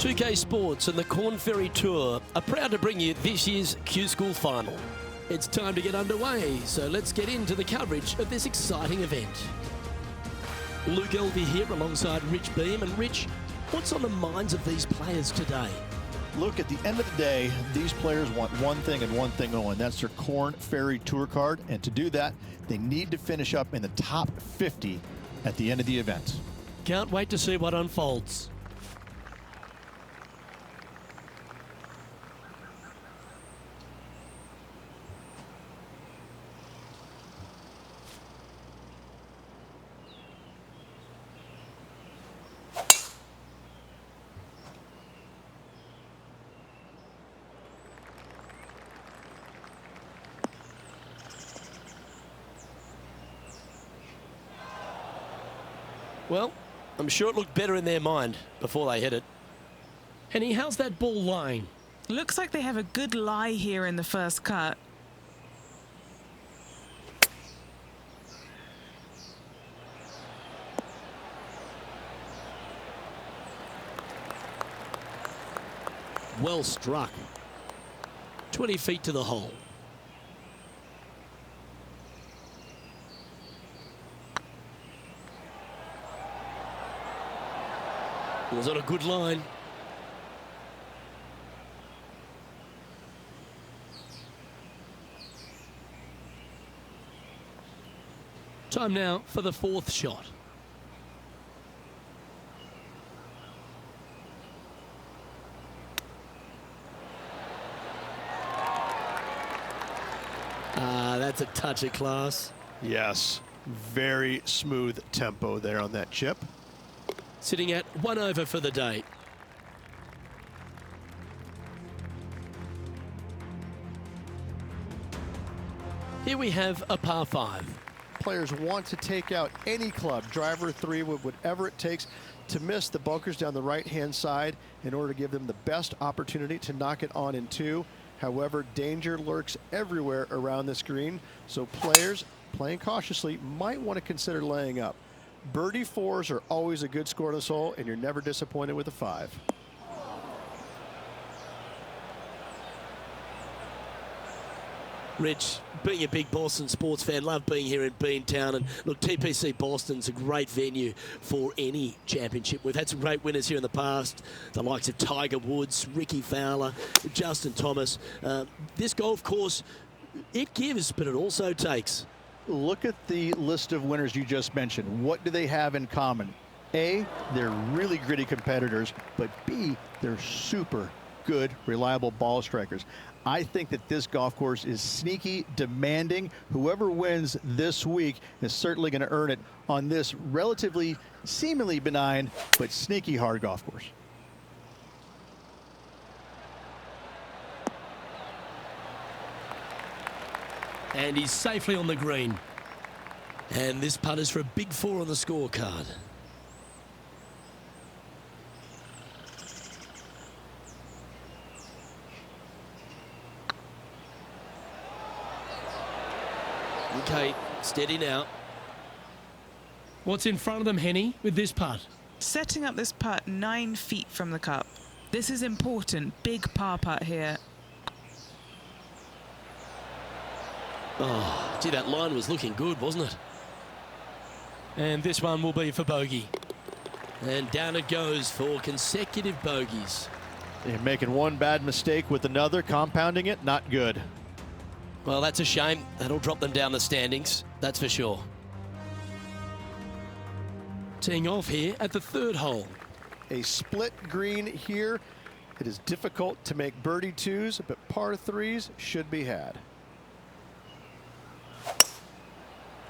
2K Sports and the Corn Ferry Tour are proud to bring you this year's Q School Final. It's time to get underway, so let's get into the coverage of this exciting event. Luke Elvey here alongside Rich Beam. And Rich, what's on the minds of these players today? Luke, at the end of the day, these players want one thing and one thing only. That's their Corn Ferry Tour card. And to do that, they need to finish up in the top 50 at the end of the event. Can't wait to see what unfolds. Well, I'm sure it looked better in their mind before they hit it. Henny, how's that ball lying? Looks like they have a good lie here in the first cut. Well struck. 20 feet to the hole. Was on a good line. Time now for the fourth shot. That's a touch of class. Yes, very smooth tempo there on that chip. Sitting at 1 over for the day. Here we have a par 5. Players want to take out any club, driver, 3, whatever it takes to miss the bunkers down the right-hand side in order to give them the best opportunity to knock it on in 2. However, danger lurks everywhere around this green, so players playing cautiously might want to consider laying up. Birdie 4s are always a good score to this hole, and you're never disappointed with a 5. Rich, being a big Boston sports fan, love being here in Beantown. And look, TPC Boston's a great venue for any championship. We've had some great winners here in the past, the likes of Tiger Woods, Ricky Fowler, Justin Thomas. This golf course, it gives, but it also takes. Look at the list of winners you just mentioned. What do they have in common? A, they're really gritty competitors, but B, they're super good, reliable ball strikers. I think that this golf course is sneaky, demanding. Whoever wins this week is certainly going to earn it on this relatively, seemingly benign, but sneaky hard golf course. And he's safely on the green. And this putt is for a big 4 on the scorecard. Okay, steady now. What's in front of them, Henny, with this putt? Setting up this putt 9 feet from the cup. This is important. Big par putt here. Oh, gee, that line was looking good, wasn't it? And this one will be for bogey. And down it goes for consecutive bogeys. They're making one bad mistake with another, compounding it, not good. Well, that's a shame. That'll drop them down the standings, that's for sure. Teeing off here at the 3rd hole. A split green here. It is difficult to make birdie 2s, but par 3s should be had.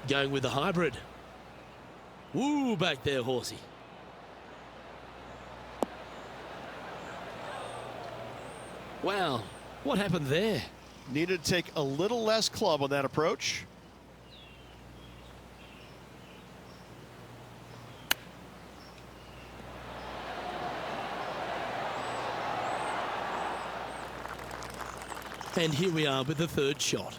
Going with the hybrid. Woo, back there, horsey. Wow, what happened there? Needed to take a little less club on that approach. And here we are with the 3rd shot.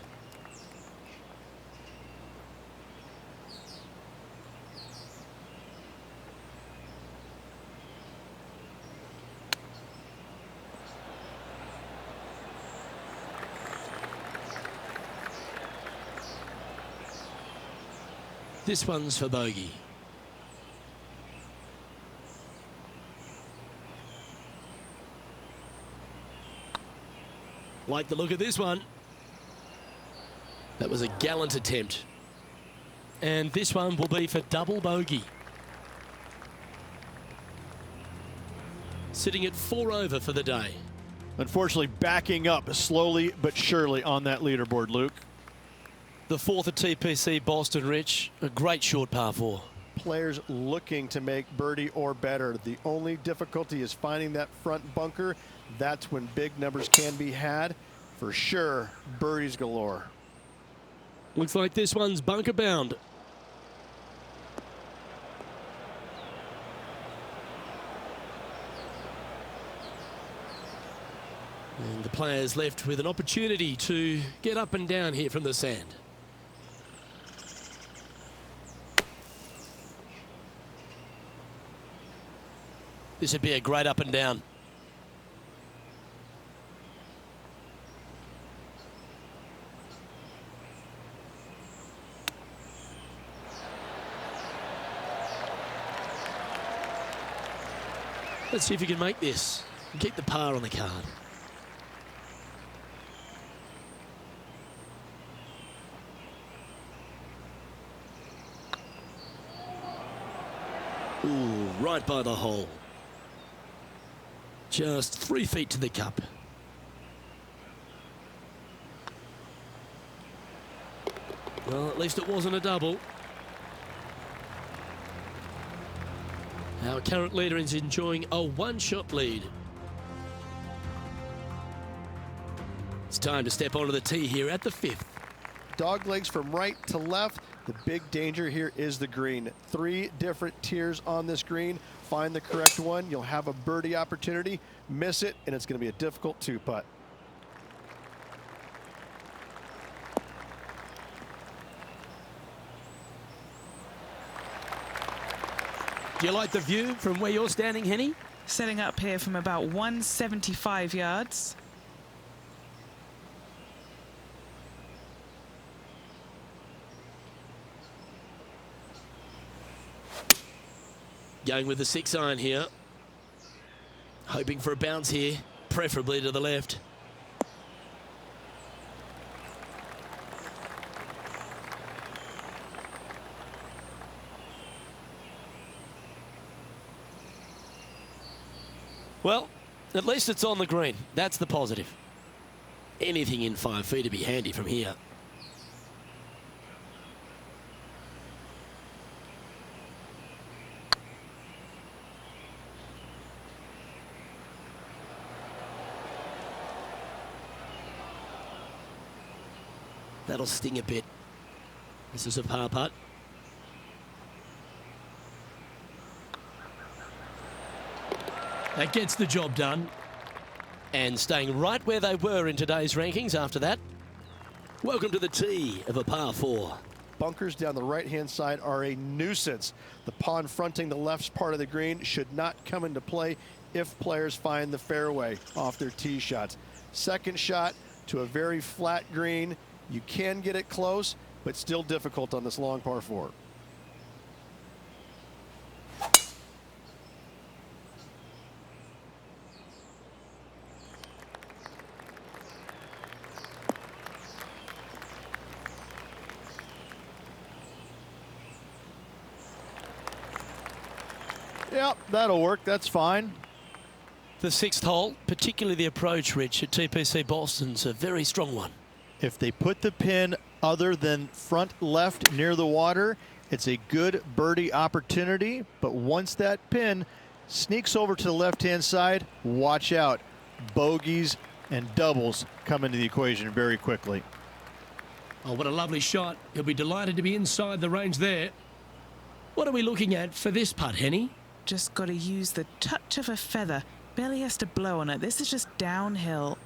This one's for bogey. Like the look of this one. That was a gallant attempt. And this one will be for double bogey. Sitting at 4 over for the day. Unfortunately, backing up slowly but surely on that leaderboard, Luke. The fourth at TPC Boston, Rich. A great short par 4. Players looking to make birdie or better. The only difficulty is finding that front bunker. That's when big numbers can be had. For sure, birdies galore. Looks like this one's bunker bound. And the players left with an opportunity to get up and down here from the sand. This would be a great up and down. Let's see if you can make this and keep the par on the card. Ooh, right by the hole. Just 3 feet to the cup. Well, at least it wasn't a double. Our current leader is enjoying a 1-shot lead. It's time to step onto the tee here at the 5th. Dog legs from right to left. The big danger here is the green. 3 different tiers on this green. Find the correct one. You'll have a birdie opportunity. Miss it, and it's going to be a difficult 2-putt. Do you like the view from where you're standing, Henny? Setting up here from about 175 yards. Going with the 6-iron here. Hoping for a bounce here, preferably to the left. Well, at least it's on the green. That's the positive. Anything in 5 feet would be handy from here. That'll sting a bit. This is a par putt. That gets the job done. And staying right where they were in today's rankings after that. Welcome to the tee of a par 4. Bunkers down the right-hand side are a nuisance. The pond fronting the left part of the green should not come into play if players find the fairway off their tee shots. Second shot to a very flat green. You can get it close, but still difficult on this long par 4. Yep, that'll work. That's fine. The 6th hole, particularly the approach, Rich, at TPC Boston's a very strong one. If they put the pin other than front left near the water, it's a good birdie opportunity. But once that pin sneaks over to the left-hand side, watch out. Bogeys and doubles come into the equation very quickly. Oh, what a lovely shot. He'll be delighted to be inside the range there. What are we looking at for this putt, Henny? Just got to use the touch of a feather. Barely has to blow on it. This is just downhill.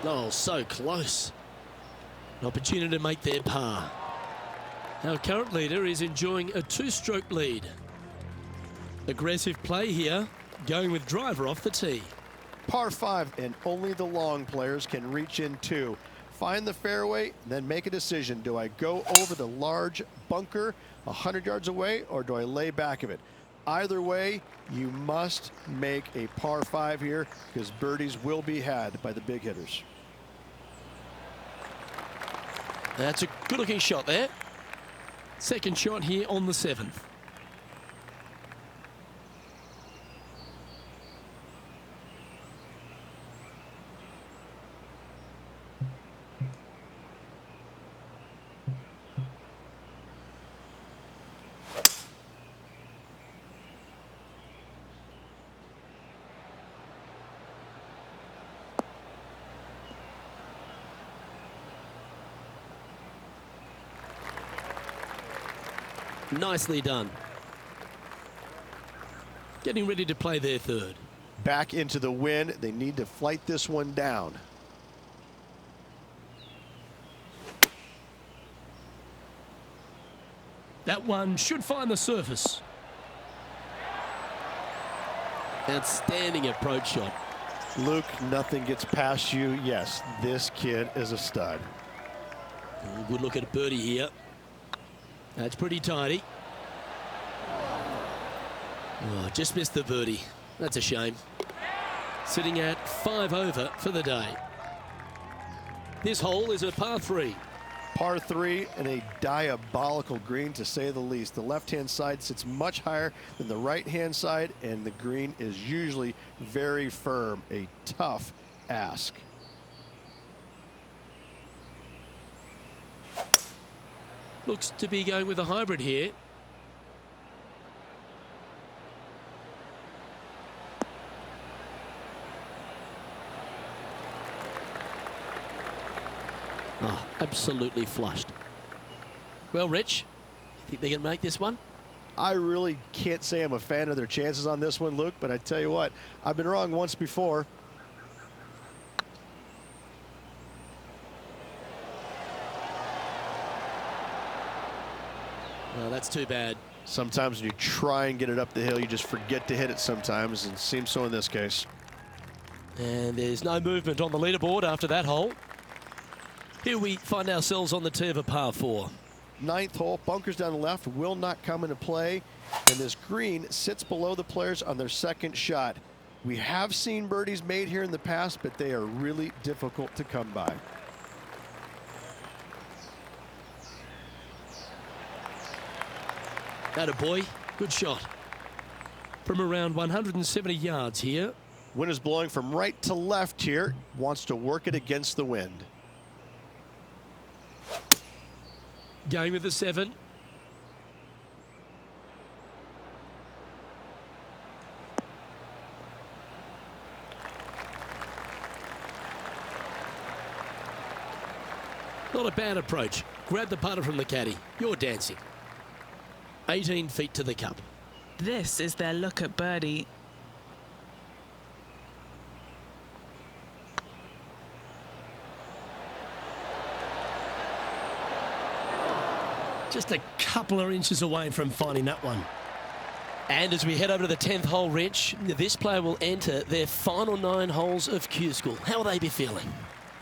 Oh, so close. An opportunity to make their par. Our current leader is enjoying a 2-stroke lead. Aggressive play here, going with driver off the tee. Par 5, and only the long players can reach in two. Find the fairway, then make a decision. Do I go over the large bunker 100 yards away, or do I lay back of it? Either way, you must make a par 5 here, because birdies will be had by the big hitters. That's a good-looking shot there. Second shot here on the 7th. Nicely done. Getting ready to play their third. Back into the wind. They need to flight this one down. That one should find the surface. Outstanding approach shot. Luke, nothing gets past you. Yes, this kid is a stud. Good look at a birdie here. That's pretty tidy. Oh, just missed the birdie. That's a shame. Sitting at 5 over for the day. This hole is a par 3. Par 3 and a diabolical green, to say the least. The left-hand side sits much higher than the right-hand side, and the green is usually very firm. A tough ask. Looks to be going with a hybrid here. Oh, absolutely flushed. Well, Rich, you think they can make this one? I really can't say I'm a fan of their chances on this one, Luke, but I tell you what, I've been wrong once before. Oh, that's too bad. Sometimes when you try and get it up the hill, you just forget to hit it sometimes, and it seems so in this case. And there's no movement on the leaderboard after that hole. Here we find ourselves on the tee of a par 4. 9th hole, bunkers down the left will not come into play, and this green sits below the players on their second shot. We have seen birdies made here in the past, but they are really difficult to come by. Attaboy, good shot. From around 170 yards here. Wind is blowing from right to left here. Wants to work it against the wind. Going with the 7. Not a bad approach. Grab the putter from the caddy. You're dancing. 18 feet to the cup. This is their look at birdie. Just a couple of inches away from finding that one. And as we head over to the 10th hole, Rich, this player will enter their final 9 holes of Q School. How will they be feeling?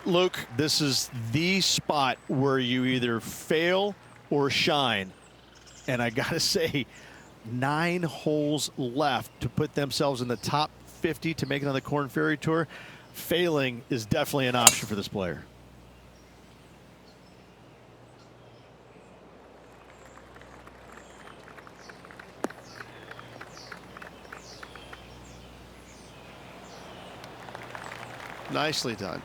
Luke, this is the spot where you either fail or shine. And I got to say, 9 holes left to put themselves in the top 50 to make it on the Korn Ferry Tour. Failing is definitely an option for this player. Nicely done.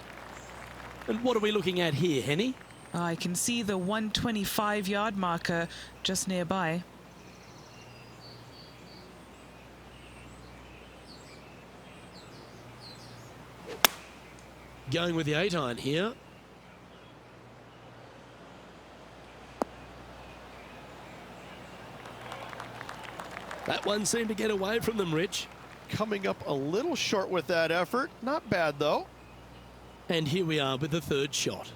And what are we looking at here, Henny? I can see the 125-yard marker just nearby. Going with the 8-iron here. That one seemed to get away from them, Rich. Coming up a little short with that effort. Not bad, though. And here we are with the 3rd shot.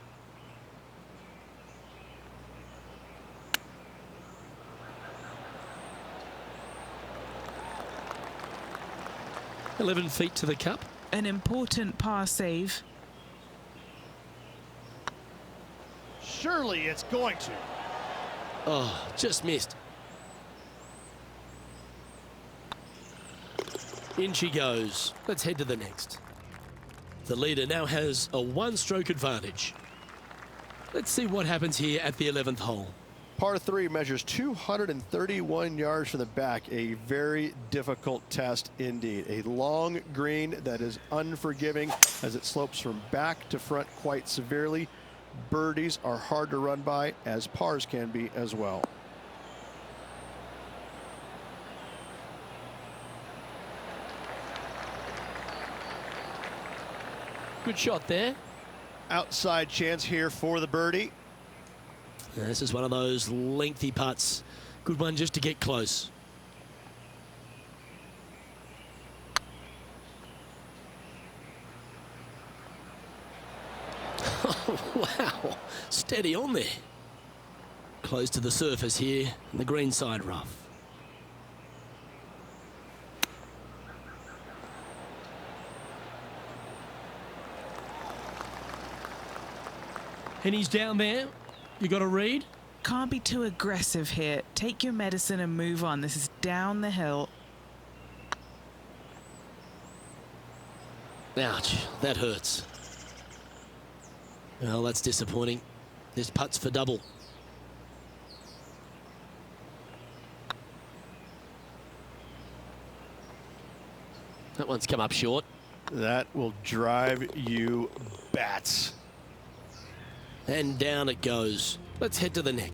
.11 feet to the cup. An important par save. Surely it's going to. Oh, just missed. In she goes. Let's head to the next. The leader now has a one-stroke advantage. Let's see what happens here at the 11th hole. Par 3 measures 231 yards from the back. A very difficult test indeed. A long green that is unforgiving as it slopes from back to front quite severely. Birdies are hard to run by, as pars can be as well. Good shot there. Outside chance here for the birdie. This is one of those lengthy putts. Good one just to get close. Wow, steady on there. Close to the surface here, and the green side rough. And he's down there. You got a read? Can't be too aggressive here. Take your medicine and move on. This is down the hill. Ouch, that hurts. Well, that's disappointing. This putt's for double. That one's come up short. That will drive you bats. And down it goes. Let's head to the next.